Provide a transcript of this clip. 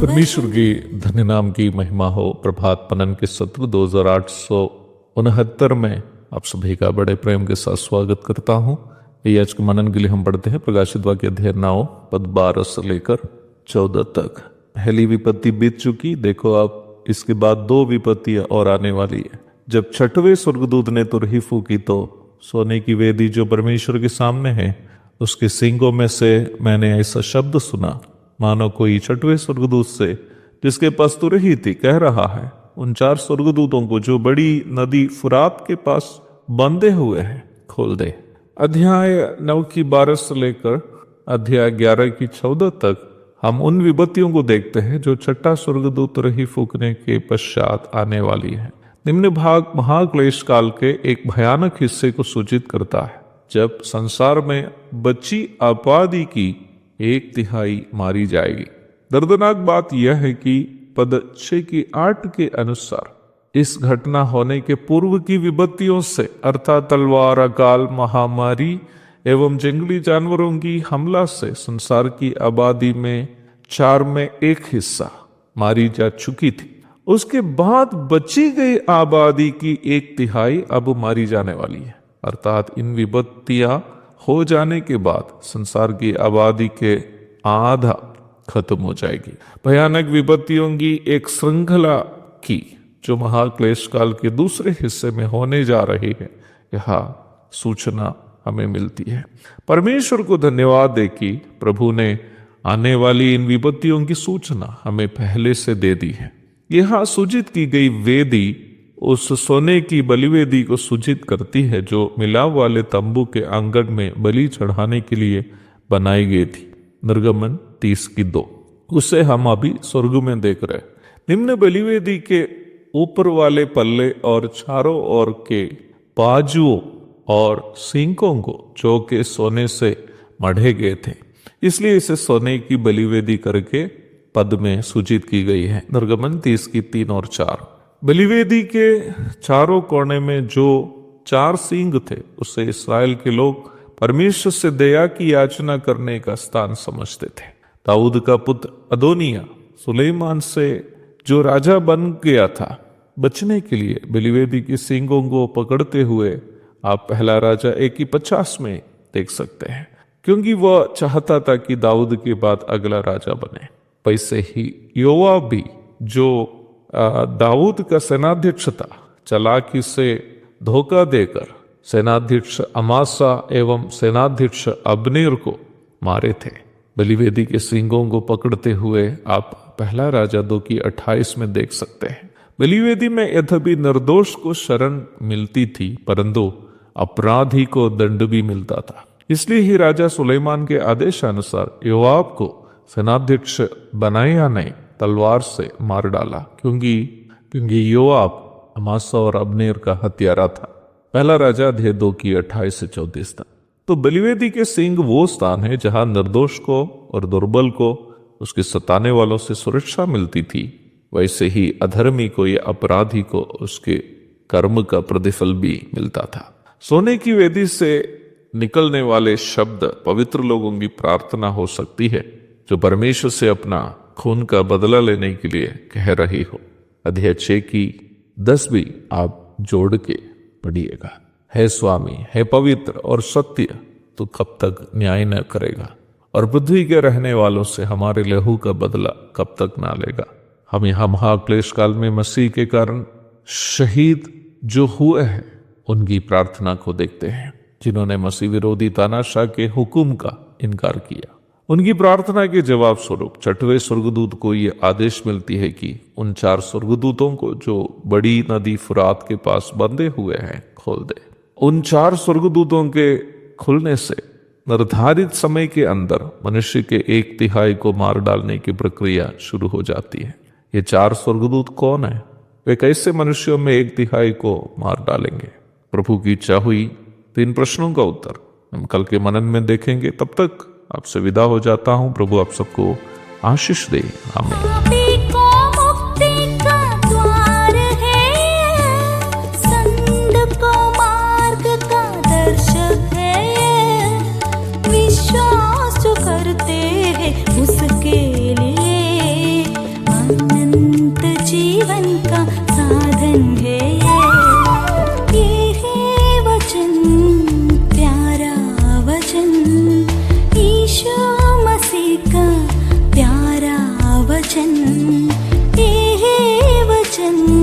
परमेश्वर के धन्य नाम की महिमा हो। प्रभात मनन के सत्र 2869 में आप सभी का बड़े प्रेम के साथ स्वागत करता हूं। ये आज के मनन के लिए हम पढ़ते हैं प्रकाशित वाक्य अध्याय 9 पद 12 से लेकर 14 तक। पहली विपत्ति बीत चुकी, देखो आप इसके बाद 2 विपत्तियां और आने वाली है। जब छठवें स्वर्गदूत ने तुरही फूकी तो सोने की वेदी जो परमेश्वर के सामने है उसके सींगों में से मैंने ऐसा शब्द सुना, मानो कोई छठवें स्वर्गदूत से जिसके पास तुरही थी कह रहा है, उन 4 स्वर्गदूतों को जो बड़ी नदी फुरात के पास बंधे हुए हैं खोल दे। अध्याय 9 की 12 से लेकर अध्याय 11 की 14 तक हम उन विपत्तियों को देखते हैं जो छठा स्वर्गदूत तुरही फूकने के पश्चात आने वाली है। निम्न भाग महाक्लेश काल के एक भयानक हिस्से को सूचित करता है, जब संसार में बची आबादी की 1/3 मारी जाएगी। दर्दनाक बात यह है कि पद 6 की 8 के अनुसार इस घटना होने के पूर्व की विपत्तियों से अर्थात तलवार, अकाल, महामारी एवं जंगली जानवरों की हमला से संसार की आबादी में 4 में 1 हिस्सा मारी जा चुकी थी। उसके बाद बची गई आबादी की 1/3 अब मारी जाने वाली है, अर्थात इन विपत्तियां हो जाने के बाद संसार की आबादी के आधा खत्म हो जाएगी। भयानक विपत्तियों की एक श्रृंखला की जो महाक्लेश काल के दूसरे हिस्से में होने जा रही है, यह सूचना हमें मिलती है। परमेश्वर को धन्यवाद दे कि प्रभु ने आने वाली इन विपत्तियों की सूचना हमें पहले से दे दी है। यह सूचित की गई वेदी उस सोने की बलिवेदी को सूचित करती है जो मिलाप वाले तंबू के आंगन में बलि चढ़ाने के लिए बनाई गई थी। निर्गमन 30 की 2। उसे हम अभी स्वर्ग में देख रहे। निम्न बलिवेदी के ऊपर वाले पल्ले और चारों ओर के बाजुओं और सींगों को जो के सोने से मढ़े गए थे, इसलिए इसे सोने की बलिवेदी करके पद में सूचित की गई है। निर्गमन 30 की 3 और 4। बलिवेदी के चारों कोने में जो 4 सींग थे उसे इस्राएल के लोग परमेश्वर से दया की याचना करने का स्थान समझते थे। दाऊद का पुत्र अदोनिया सुलेमान से जो राजा बन गया था, बचने के लिए बलिवेदी की सींगों को पकड़ते हुए आप पहला राजा 1 की 50 में देख सकते हैं, क्योंकि वह चाहता था कि दाऊद के बाद अगला राजा बने। वैसे ही योआब भी जो दाऊद का सेनाध्यक्ष था, चालाकी से धोखा देकर सेनाध्यक्ष अमासा एवं सेनाध्यक्ष अब्नेर को मारे थे। बलिवेदी के सींगों को पकड़ते हुए आप पहला राजा 2 की 28 में देख सकते हैं। बलिवेदी में यद्यपि निर्दोष को शरण मिलती थी, परंतु अपराधी को दंड भी मिलता था। इसलिए ही राजा सुलेमान के आदेशानुसार योआब को सेनाध्यक्ष बनाया नहीं, तलवार से मार डाला, क्योंकि योआब अमासा और अब्नेर का हत्यारा था। पहला राजा अध्याय 2 की 28 से 34 तक। तो बलिवेदी के सींग वो स्थान है जहां निर्दोष को और दुर्बल को उसके सताने वालों से सुरक्षा मिलती थी। वैसे ही अधर्मी को या अपराधी को उसके कर्म का प्रतिफल भी मिलता था। सोने की वेदी से निकलने वाले शब्द पवित्र लोगों की प्रार्थना हो सकती है, जो परमेश्वर से अपना खून का बदला लेने के लिए कह रही हो। अध्याय 6 की 10 भी आप जोड़ के पढ़िएगा। हे स्वामी, हे पवित्र और सत्य, तू कब तक न्याय न करेगा और पृथ्वी के रहने वालों से हमारे लहू का बदला कब तक ना लेगा। हम यहाँ महाक्लेश काल में मसीह के कारण शहीद जो हुए हैं उनकी प्रार्थना को देखते हैं, जिन्होंने मसीह विरोधी तानाशाह के हुक्म का इनकार किया उनकी प्रार्थना के जवाब स्वरूप छठवें स्वर्गदूत को ये आदेश मिलती है कि उन 4 स्वर्गदूतों को जो बड़ी नदी फुरात के पास बंधे हुए हैं खोल दे। उन 4 स्वर्गदूतों के खुलने से निर्धारित समय के अंदर मनुष्य के 1/3 को मार डालने की प्रक्रिया शुरू हो जाती है। ये 4 स्वर्गदूत कौन है? वे कैसे मनुष्यों में 1/3 को मार डालेंगे? प्रभु की इच्छा हुई तो इन प्रश्नों का उत्तर हम कल के मनन में देखेंगे। तब तक आपसे विदा हो जाता हूं। प्रभु आप सबको आशीष दे। आमीन। उसके लिए अनंत जीवन का साधन है ये है वचन, प्यारा वचन, यीशु मसीह का प्यारा वचन, ये है वचन।